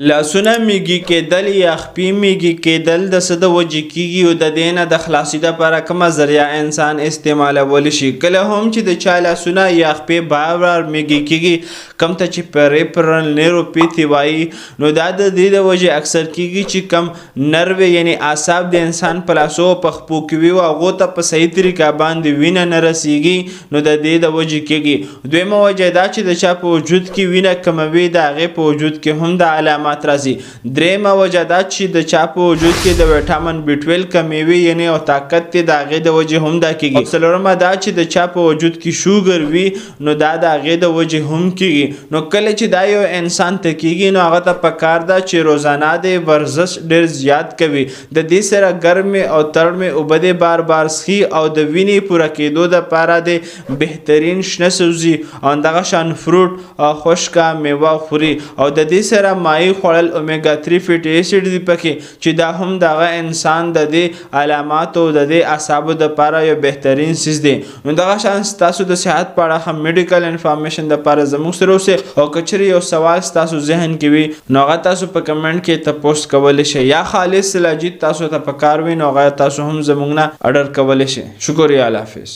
لاسونه میږي کېدل یا خپې میږي کېدل د څه د وجې کېږي او د دې نه د خلاصي دپاره کومه ذریعه انسان استعمالولی شي. کله هم چې د چا لاسونه یا خپې بار بار میږي کېږي، کوم ته چې پریفرل نیوروپیتي وایي، نو دا د دې د وجې اکثر کېږي چې کم نرو یعنې اعصاب د انسان په لاسو او په خپو کې وي او هغو ته په صحیح طریقه باندې وینه نه رسیږي، نو د دې د وجې کېږي. دویمه وجه دا چې د چا په وجود کې وینه کموي، د هغې په وجود کې هم د علامات راځي. درېیمه وجه دا چې د چا په وجود کې د ویټامین B12 کمی وي یعنې او طاقت دی، د هغې د وجې هم دا کېږي. څلورمه دا چې د چا په وجود کې شوګر وي، نو دا د هغې د وجې هم کېږي. نو کله چې دا یو انسان ته کېږي، نو هغه ته پکار ده چې روزانه د ورزش ډېر زیات کوي، د دې سره ګرمې او تړمې اوبه دې بار بار څښي او د وینې پوره کېدو دپاره د بهترین شنه سبزي او همدغه شان فروټ او خشکه میوه خوري او د دې سره مایع خوړل اومیګا 3 فیټي ایسډ دي پکې، چې دا هم دغه انسان د دې علاماتو د دې اعصابو دپاره یو بهترین څیز دی. نو دغه شان ستاسو د صحت په اړه هم میډیکل انفارمیشن دپاره زموږ سره اوسئ او که چیرې یو سوال ستاسو ذهن کې وي، نو هغه تاسو په کمنټ کې تپوس کولی شئ، یا خالص سلاجید تاسو ته پکار وي، نو هغه تاسو هم زموږ نه اډر کولی شئ. شکریه، الله حافظ.